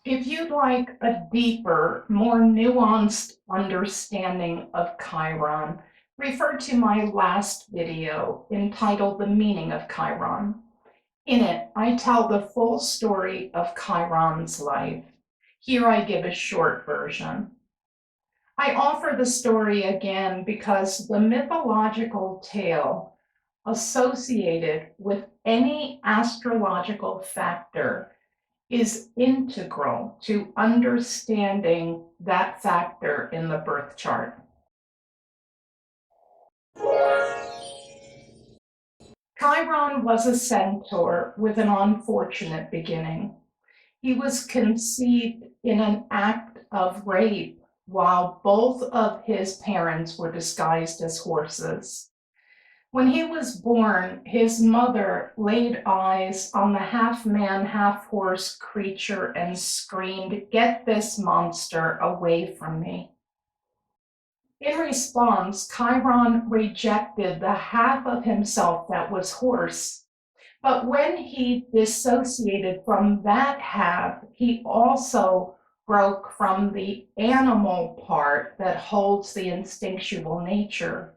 If you'd like a deeper, more nuanced understanding of Chiron, refer to my last video entitled The Meaning of Chiron. In it, I tell the full story of Chiron's life. Here I give a short version. I offer the story again because the mythological tale associated with any astrological factor is integral to understanding that factor in the birth chart. Chiron was a centaur with an unfortunate beginning. He was conceived in an act of rape while both of his parents were disguised as horses. When he was born, his mother laid eyes on the half-man, half-horse creature and screamed, "Get this monster away from me." In response, Chiron rejected the half of himself that was horse. But when he dissociated from that half, he also broke from the animal part that holds the instinctual nature.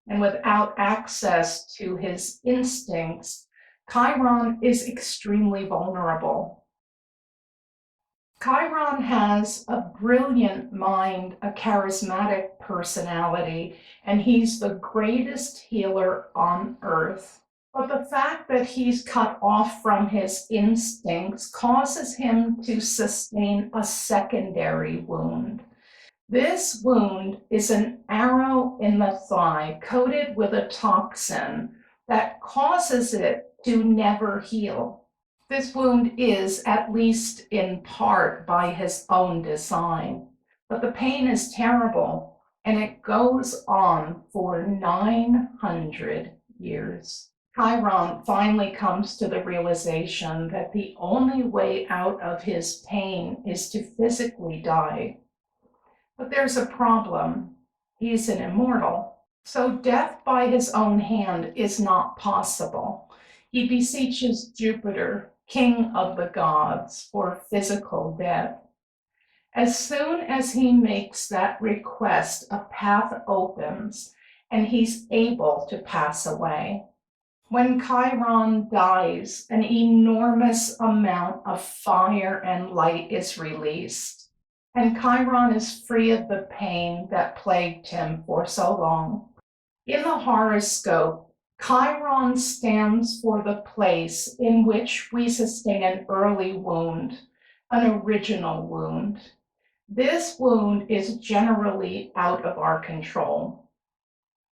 And without access to his instincts, Chiron is extremely vulnerable. Chiron has a brilliant mind, a charismatic personality, and he's the greatest healer on earth. But the fact that he's cut off from his instincts causes him to sustain a secondary wound. This wound is an arrow in the thigh coated with a toxin that causes it to never heal. This wound is, at least in part, by his own design, but the pain is terrible, and it goes on for 900 years. Chiron finally comes to the realization that the only way out of his pain is to physically die. But there's a problem. He's an immortal, so death by his own hand is not possible. He beseeches Jupiter, king of the gods, for physical death. As soon as he makes that request, a path opens, and he's able to pass away. When Chiron dies, an enormous amount of fire and light is released, and Chiron is free of the pain that plagued him for so long. In the horoscope, Chiron stands for the place in which we sustain an early wound, an original wound. This wound is generally out of our control.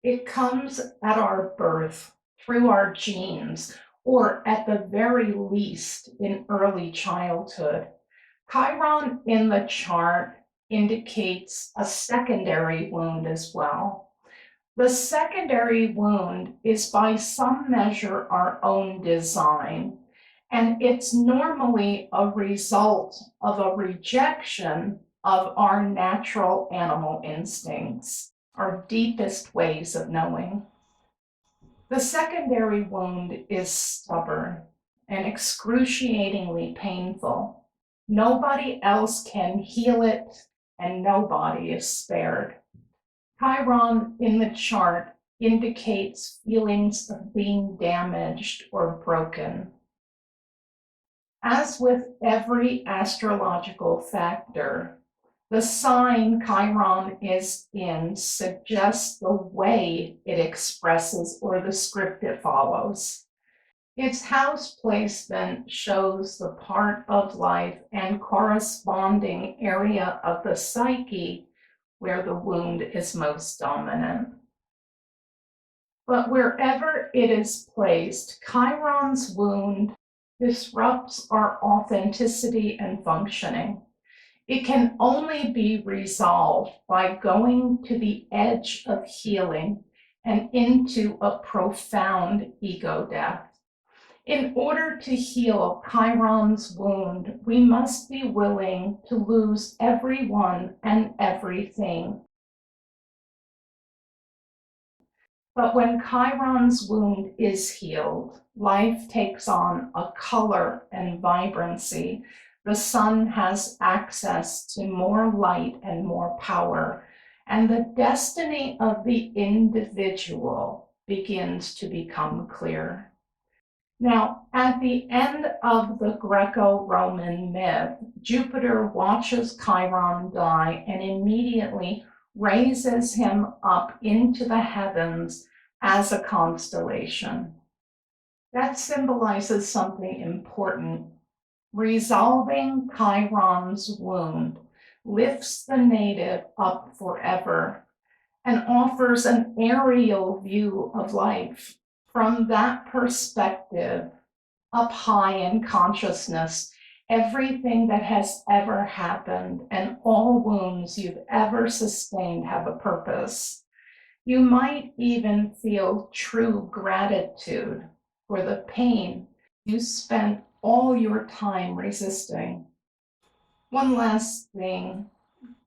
It comes at our birth, through our genes, or at the very least in early childhood. Chiron in the chart indicates a secondary wound as well. The secondary wound is by some measure our own design, and it's normally a result of a rejection of our natural animal instincts, our deepest ways of knowing. The secondary wound is stubborn and excruciatingly painful. Nobody else can heal it, and nobody is spared. Chiron in the chart indicates feelings of being damaged or broken. As with every astrological factor, the sign Chiron is in suggests the way it expresses or the script it follows. Its house placement shows the part of life and corresponding area of the psyche where the wound is most dominant. But wherever it is placed, Chiron's wound disrupts our authenticity and functioning. It can only be resolved by going to the edge of healing and into a profound ego death. In order to heal Chiron's wound, we must be willing to lose everyone and everything. But when Chiron's wound is healed, life takes on a color and vibrancy. The sun has access to more light and more power, and the destiny of the individual begins to become clear. Now, at the end of the Greco-Roman myth, Jupiter watches Chiron die and immediately raises him up into the heavens as a constellation. That symbolizes something important. Resolving Chiron's wound lifts the native up forever and offers an aerial view of life. From that perspective, up high in consciousness, everything that has ever happened and all wounds you've ever sustained have a purpose. You might even feel true gratitude for the pain you spent all your time resisting. One last thing.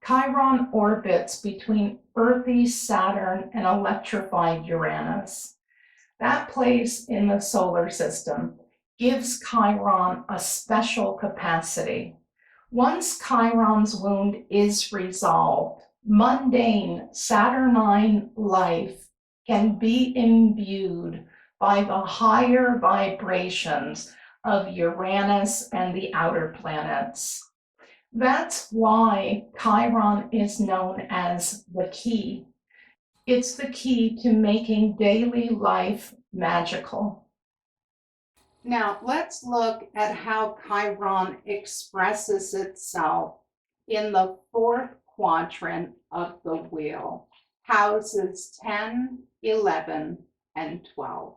Chiron orbits between earthy Saturn and electrified Uranus. That place in the solar system gives Chiron a special capacity. Once Chiron's wound is resolved, mundane Saturnine life can be imbued by the higher vibrations of Uranus and the outer planets. That's why Chiron is known as the key. It's the key to making daily life magical. Now, let's look at how Chiron expresses itself in the fourth quadrant of the wheel, houses 10, 11, and 12.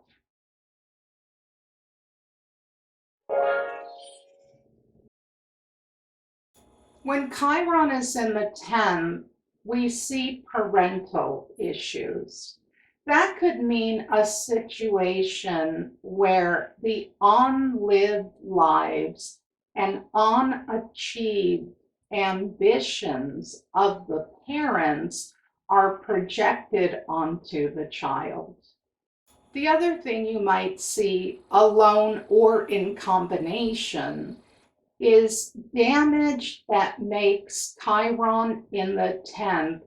When Chiron is in the 10th, we see parental issues. That could mean a situation where the unlived lives and unachieved ambitions of the parents are projected onto the child. The other thing you might see, alone or in combination, is damage that makes Chiron in the 10th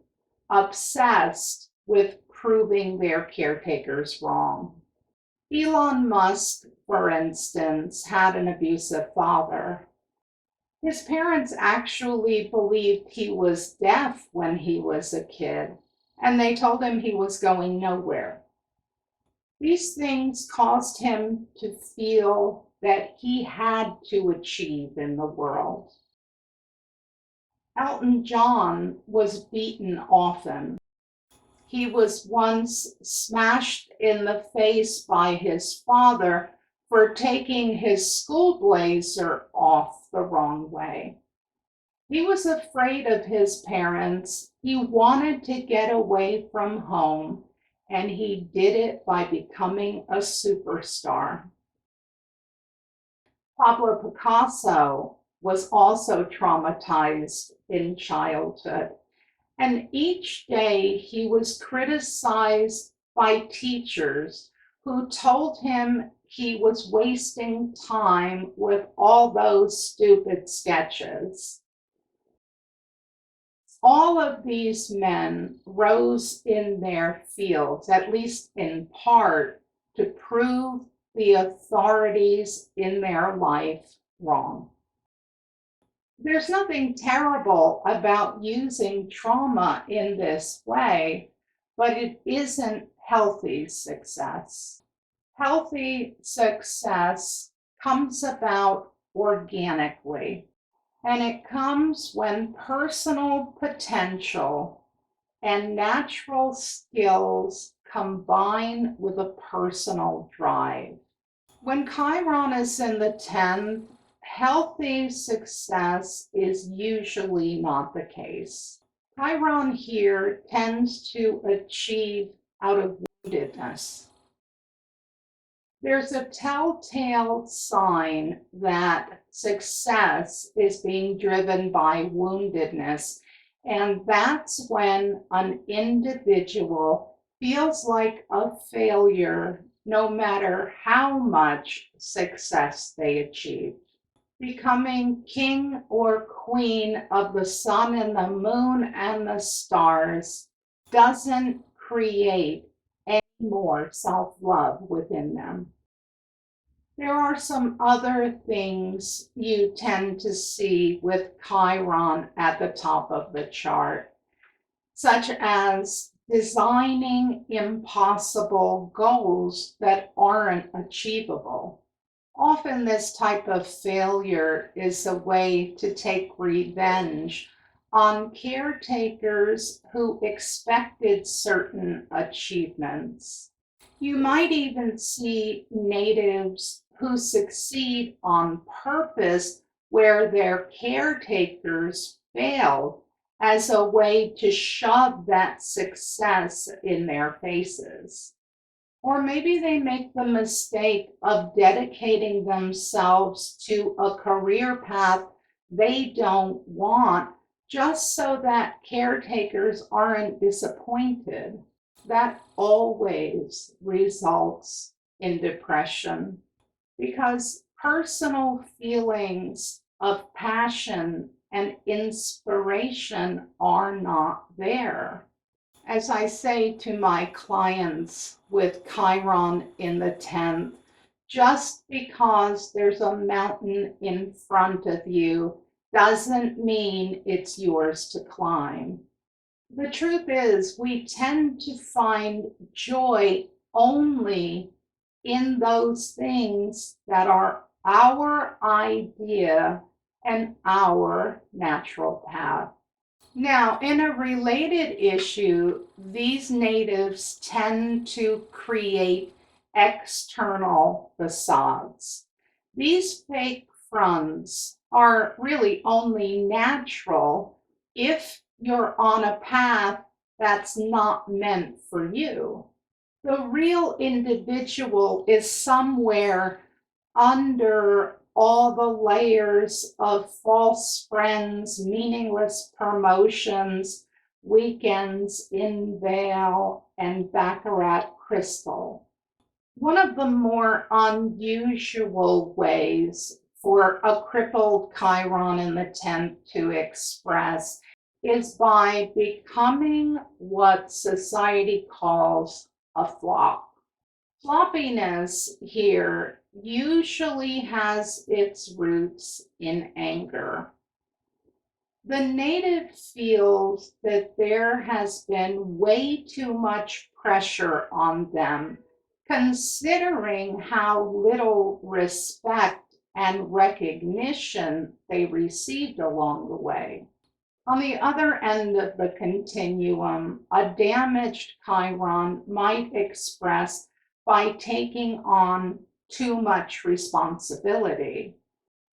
obsessed with proving their caretakers wrong. Elon Musk, for instance, had an abusive father. His parents actually believed he was deaf when he was a kid, and they told him he was going nowhere. These things caused him to feel that he had to achieve in the world. Elton John was beaten often. He was once smashed in the face by his father for taking his school blazer off the wrong way. He was afraid of his parents. He wanted to get away from home, and he did it by becoming a superstar. Pablo Picasso was also traumatized in childhood, and each day he was criticized by teachers who told him he was wasting time with all those stupid sketches. All of these men rose in their fields, at least in part, to prove the authorities in their life wrong. There's nothing terrible about using trauma in this way, but it isn't healthy success. Healthy success comes about organically, and it comes when personal potential and natural skills combine with a personal drive. When Chiron is in the 10th, healthy success is usually not the case. Chiron here tends to achieve out of woundedness. There's a telltale sign that success is being driven by woundedness, and that's when an individual feels like a failure no matter how much success they achieve. Becoming king or queen of the sun and the moon and the stars doesn't create any more self love within them. There are some other things you tend to see with Chiron at the top of the chart, such as designing impossible goals that aren't achievable. Often, this type of failure is a way to take revenge on caretakers who expected certain achievements. You might even see natives who succeed on purpose where their caretakers failed as a way to shove that success in their faces. Or maybe they make the mistake of dedicating themselves to a career path they don't want just so that caretakers aren't disappointed. That always results in depression because personal feelings of passion and inspiration are not there. As I say to my clients with Chiron in the 10th, just because there's a mountain in front of you doesn't mean it's yours to climb. The truth is, we tend to find joy only in those things that are our idea and our natural path. Now, in a related issue, these natives tend to create external facades. These fake fronts are really only natural if you're on a path that's not meant for you. The real individual is somewhere under all the layers of false friends, meaningless promotions, weekends in Vale, and Baccarat Crystal. One of the more unusual ways for a crippled Chiron in the 10th to express is by becoming what society calls a flop. Floppiness here usually has its roots in anger. The native feels that there has been way too much pressure on them, considering how little respect and recognition they received along the way. On the other end of the continuum, a damaged Chiron might express by taking on too much responsibility.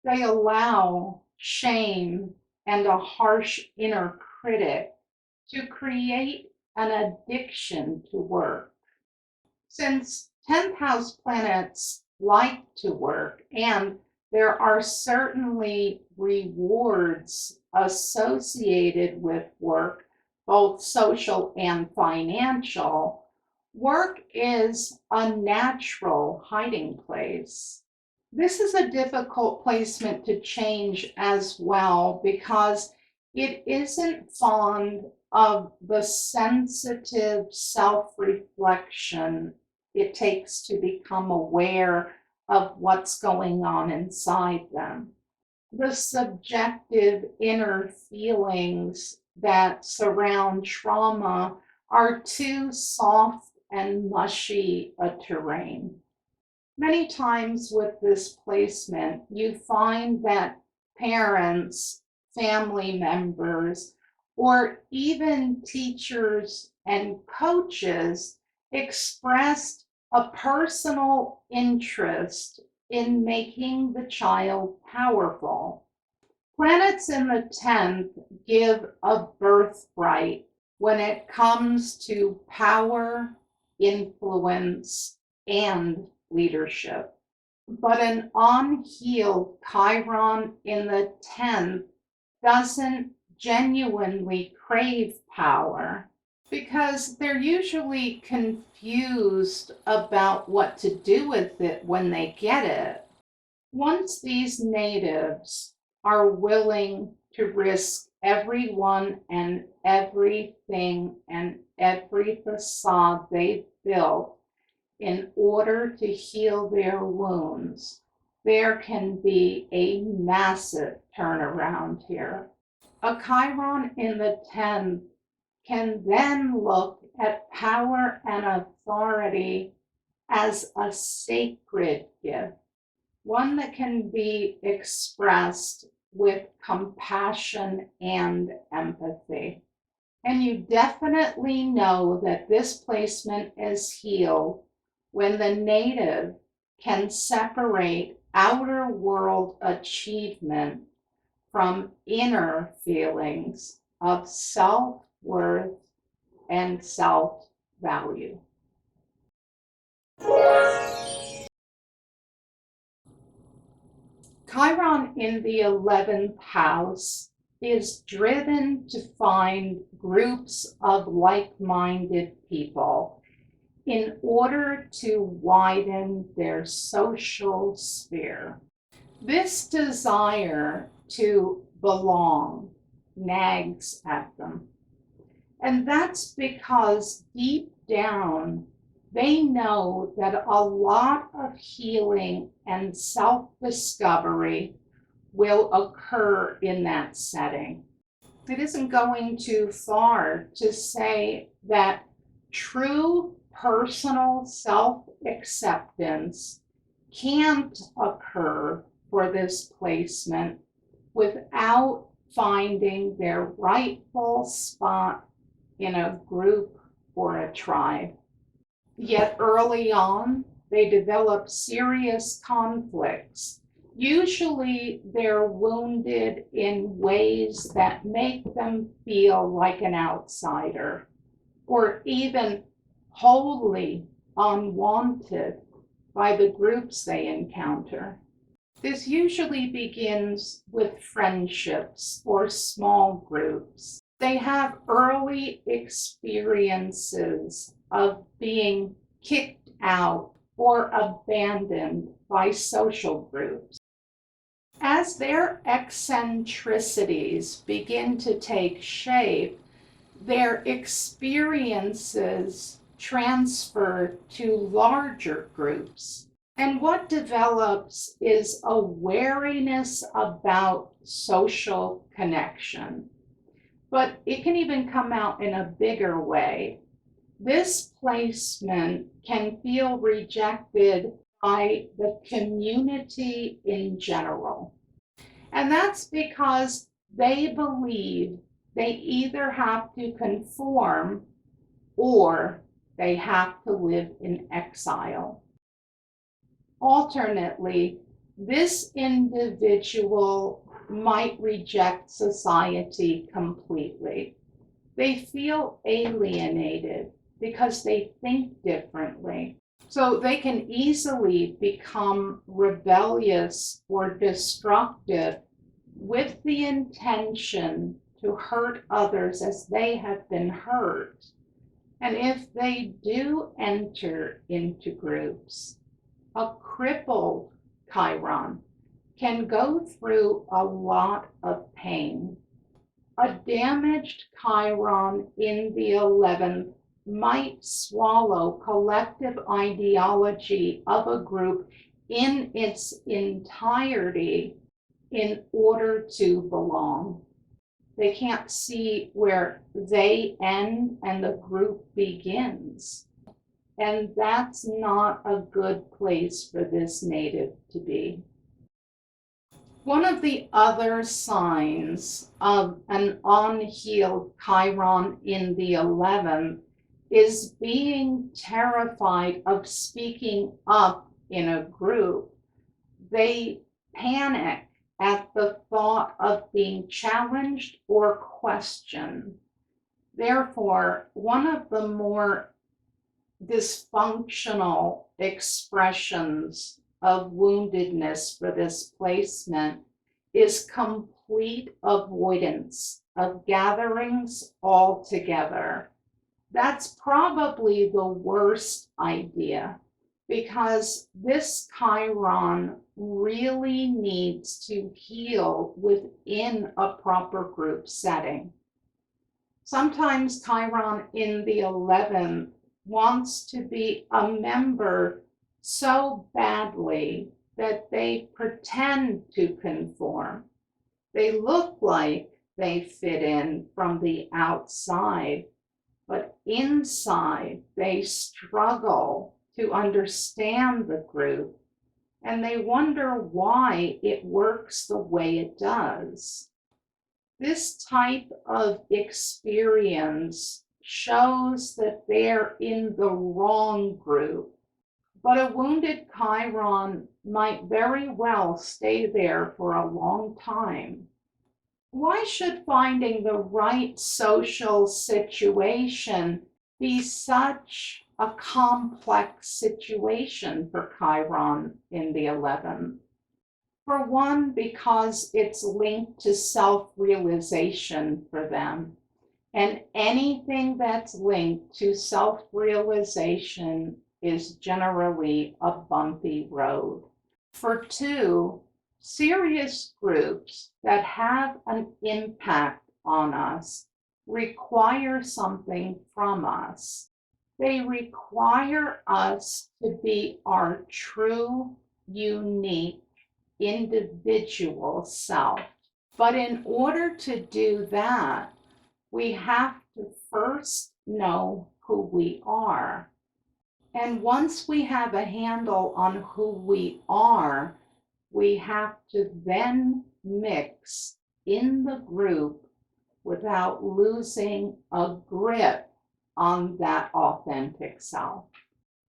They allow shame and a harsh inner critic to create an addiction to work. Since 10th house planets like to work, and there are certainly rewards associated with work, both social and financial, work is a natural hiding place. This is a difficult placement to change as well because it isn't fond of the sensitive self reflection it takes to become aware of what's going on inside them. The subjective inner feelings that surround trauma are too soft and mushy a terrain. Many times with this placement, you find that parents, family members, or even teachers and coaches expressed a personal interest in making the child powerful. Planets in the 10th give a birthright when it comes to power, influence, and leadership. But an unhealed Chiron in the 10th doesn't genuinely crave power because they're usually confused about what to do with it when they get it. Once these natives are willing to risk everyone and everything and every facade they've built in order to heal their wounds, there can be a massive turnaround here. A Chiron in the 10th can then look at power and authority as a sacred gift, one that can be expressed with compassion and empathy. And you definitely know that this placement is healed when the native can separate outer world achievement from inner feelings of self-worth and self-value. Chiron in the 11th house is driven to find groups of like-minded people in order to widen their social sphere. This desire to belong nags at them. And that's because deep down, they know that a lot of healing and self-discovery will occur in that setting. It isn't going too far to say that true personal self-acceptance can't occur for this placement without finding their rightful spot in a group or a tribe. Yet early on, they develop serious conflicts. Usually they're wounded in ways that make them feel like an outsider, or even wholly unwanted by the groups they encounter. This usually begins with friendships or small groups. They have early experiences of being kicked out or abandoned by social groups. As their eccentricities begin to take shape, their experiences transfer to larger groups. And what develops is a wariness about social connection. But it can even come out in a bigger way. This placement can feel rejected by the community in general. And that's because they believe they either have to conform or they have to live in exile. Alternately, this individual might reject society completely. They feel alienated because they think differently. So they can easily become rebellious or destructive with the intention to hurt others as they have been hurt. And if they do enter into groups, a crippled Chiron can go through a lot of pain. A damaged Chiron in the 11th might swallow collective ideology of a group in its entirety in order to belong. They can't see where they end and the group begins. And that's not a good place for this native to be. One of the other signs of an unhealed Chiron in the 11th is being terrified of speaking up in a group. They panic at the thought of being challenged or questioned. Therefore, one of the more dysfunctional expressions of woundedness for this placement is complete avoidance of gatherings altogether. That's probably the worst idea, because this Chiron really needs to heal within a proper group setting. Sometimes Chiron in the 11th wants to be a member so badly that they pretend to conform. They look like they fit in from the outside, but inside they struggle to understand the group, and they wonder why it works the way it does. This type of experience shows that they're in the wrong group, but a wounded Chiron might very well stay there for a long time. Why should finding the right social situation be such a complex situation for Chiron in the 11th? For one, because it's linked to self-realization for them. And anything that's linked to self-realization is generally a bumpy road. For two, serious groups that have an impact on us require something from us. They require us to be our true, unique, individual self. But in order to do that, we have to first know who we are. And once we have a handle on who we are, we have to then mix in the group without losing a grip on that authentic self.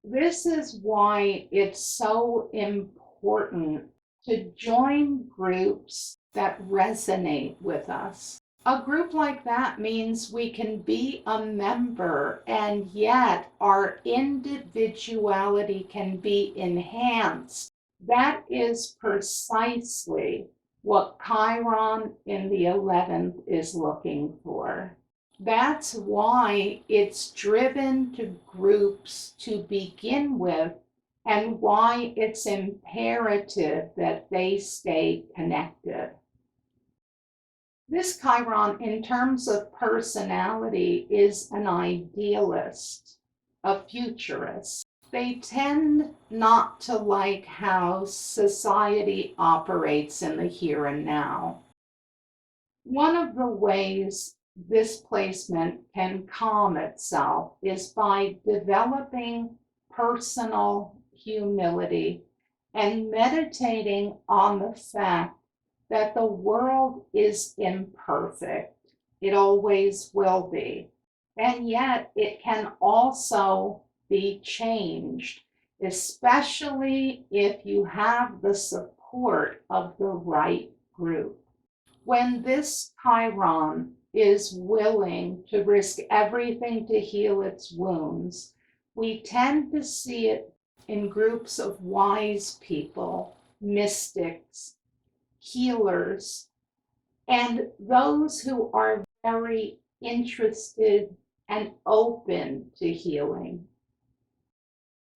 This is why it's so important to join groups that resonate with us. A group like that means we can be a member, and yet our individuality can be enhanced. That is precisely what Chiron in the 11th is looking for. That's why it's driven to groups to begin with, and why it's imperative that they stay connected. This Chiron, in terms of personality, is an idealist, a futurist. They tend not to like how society operates in the here and now. One of the ways this placement can calm itself is by developing personal humility and meditating on the fact that the world is imperfect. It always will be. And yet it can also be changed, especially if you have the support of the right group. When this Chiron is willing to risk everything to heal its wounds, we tend to see it in groups of wise people, mystics, healers, and those who are very interested and open to healing.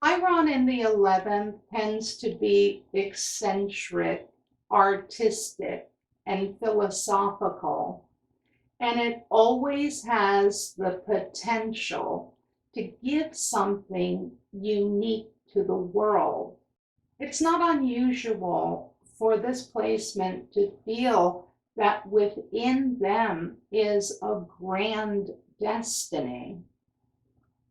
Chiron in the 11th tends to be eccentric, artistic, and philosophical, and it always has the potential to give something unique to the world. It's not unusual for this placement to feel that within them is a grand destiny.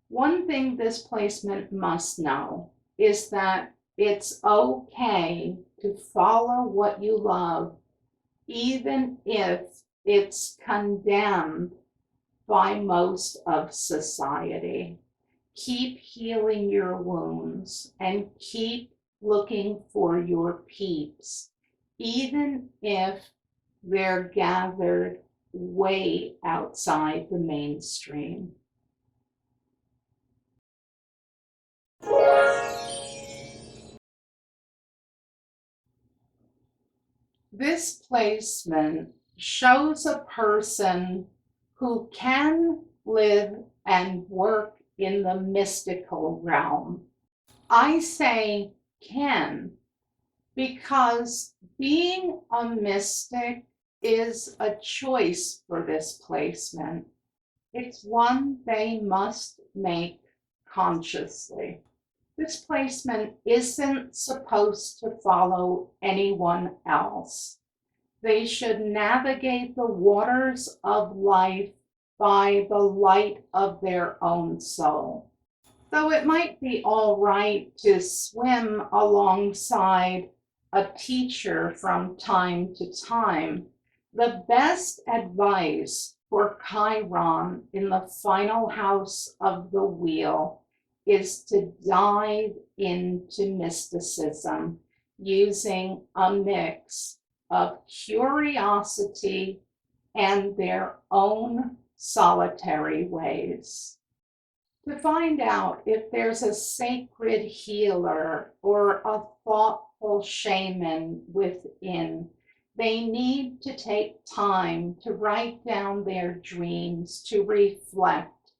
One thing this placement must know is that it's okay to follow what you love, even if it's condemned by most of society. keep healing your wounds and keep looking for your peeps, even if they're gathered way outside the mainstream. This placement shows a person who can live and work in the mystical realm. I say can because being a mystic is a choice for this placement. It's one they must make consciously. This placement isn't supposed to follow anyone else. They should navigate the waters of life by the light of their own soul. Though it might be all right to swim alongside a teacher from time to time, the best advice for Chiron in the final house of the wheel is to dive into mysticism using a mix of curiosity and their own solitary ways. To find out if there's a sacred healer or a thoughtful shaman within, they need to take time to write down their dreams, to reflect,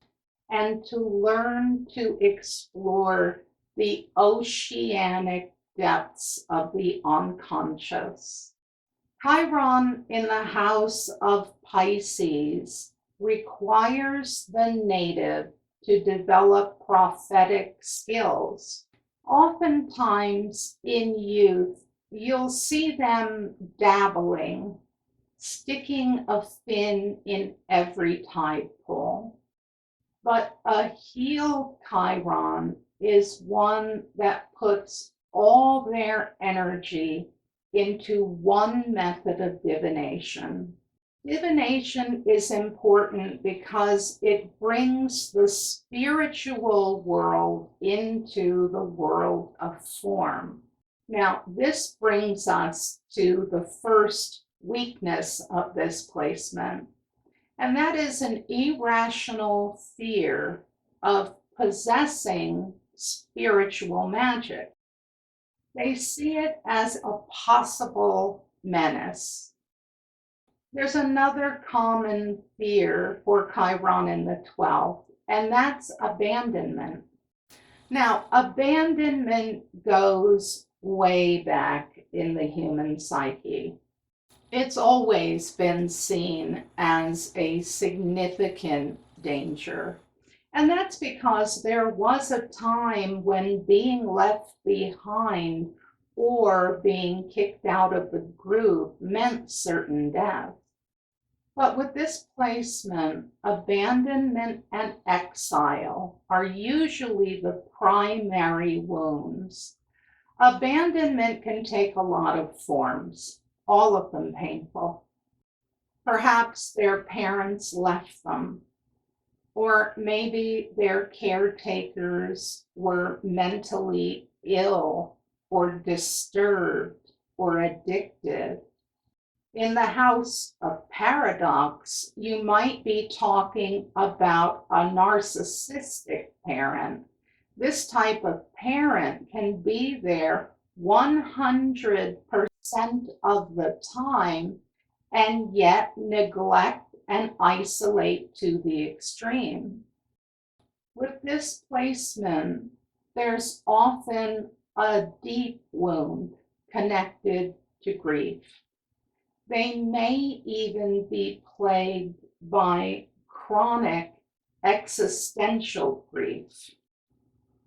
and to learn to explore the oceanic depths of the unconscious. Chiron in the house of Pisces requires the native to develop prophetic skills. Oftentimes in youth, you'll see them dabbling, sticking a fin in every tide pool. But a healed Chiron is one that puts all their energy into one method of divination. Divination is important because it brings the spiritual world into the world of form. Now, this brings us to the first weakness of this placement, and that is an irrational fear of possessing spiritual magic. They see it as a possible menace. There's another common fear for Chiron in the 12th, and that's abandonment. Now, abandonment goes way back in the human psyche. It's always been seen as a significant danger. And that's because there was a time when being left behind or being kicked out of the group meant certain death. But with this placement, abandonment and exile are usually the primary wounds. Abandonment can take a lot of forms, all of them painful. Perhaps their parents left them, or maybe their caretakers were mentally ill or disturbed or addicted. In the house of paradox, you might be talking about a narcissistic parent. This type of parent can be there 100% of the time and yet neglect and isolate to the extreme. With this placement, there's often a deep wound connected to grief. They may even be plagued by chronic existential grief.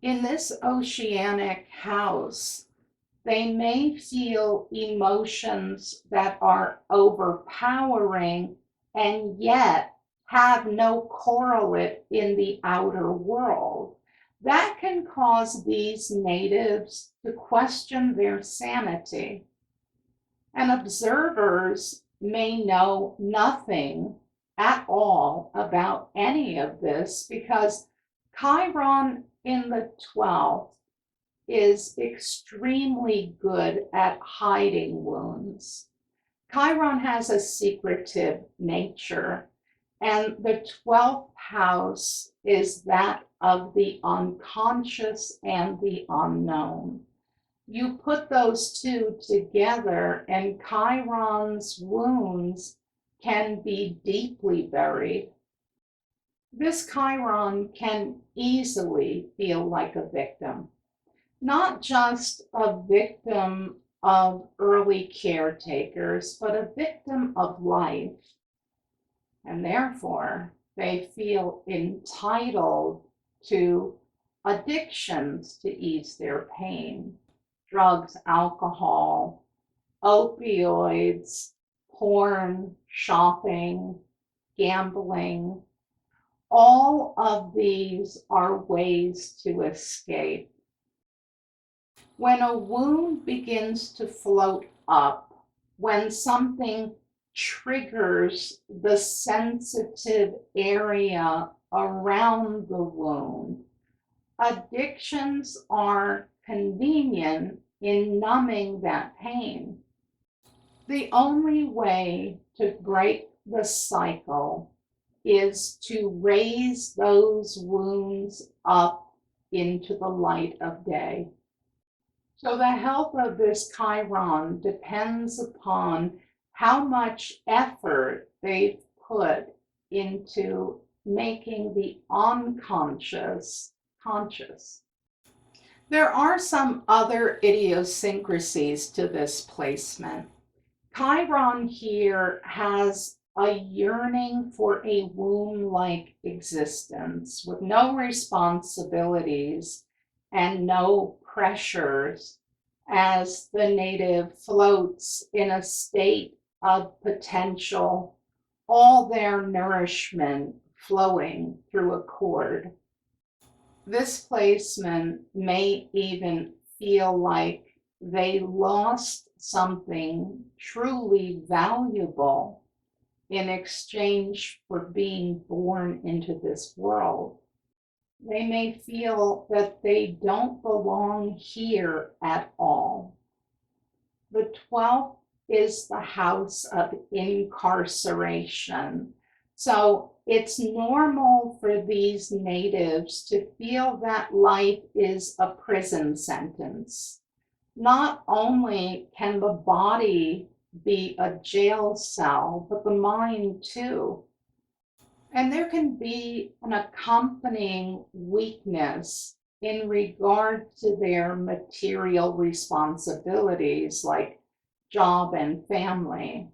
In this oceanic house, they may feel emotions that are overpowering and yet have no correlate in the outer world. That can cause these natives to question their sanity. And observers may know nothing at all about any of this because Chiron in the 12th is extremely good at hiding wounds. Chiron has a secretive nature, and the 12th house is that of the unconscious and the unknown. You put those two together, and Chiron's wounds can be deeply buried. This Chiron can easily feel like a victim, not just a victim of early caretakers, but a victim of life. And therefore, they feel entitled to addictions to ease their pain: drugs, alcohol, opioids, porn, shopping, gambling. All of these are ways to escape. When a wound begins to float up, when something triggers the sensitive area around the wound, addictions are convenient in numbing that pain. The only way to break the cycle is to raise those wounds up into the light of day. So the health of this Chiron depends upon how much effort they've put into making the unconscious conscious. There are some other idiosyncrasies to this placement. Chiron here has a yearning for a womb-like existence with no responsibilities and no pressures, as the native floats in a state of potential, all their nourishment flowing through a cord. This placement may even feel like they lost something truly valuable in exchange for being born into this world. They may feel that they don't belong here at all. The 12th is the house of incarceration. So it's normal for these natives to feel that life is a prison sentence. Not only can the body be a jail cell, but the mind too. And there can be an accompanying weakness in regard to their material responsibilities like job and family.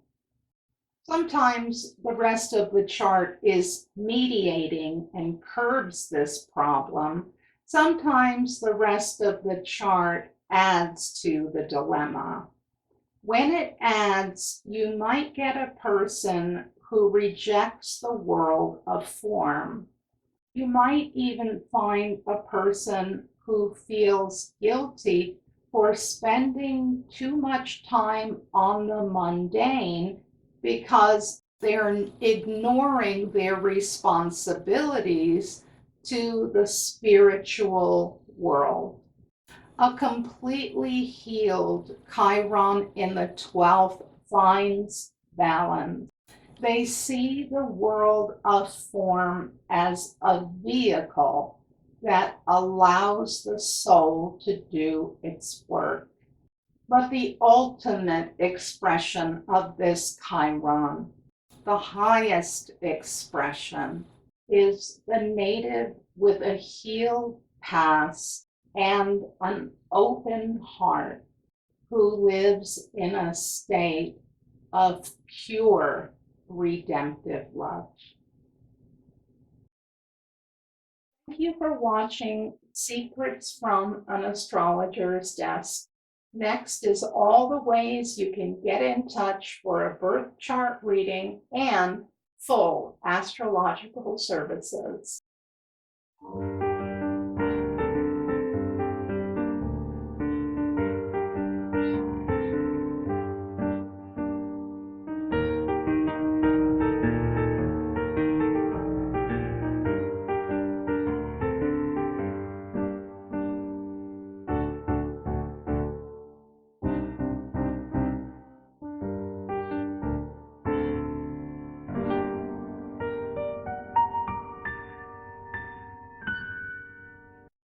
Sometimes the rest of the chart is mediating and curbs this problem. Sometimes the rest of the chart adds to the dilemma. When it adds, you might get a person who rejects the world of form. You might even find a person who feels guilty for spending too much time on the mundane because they're ignoring their responsibilities to the spiritual world. A completely healed Chiron in the 12th finds balance. They see the world of form as a vehicle that allows the soul to do its work. But the ultimate expression of this Chiron, the highest expression, is the native with a healed past and an open heart who lives in a state of pure redemptive love. Thank you for watching Secrets from an Astrologer's Desk. Next is all the ways you can get in touch for a birth chart reading and full astrological services.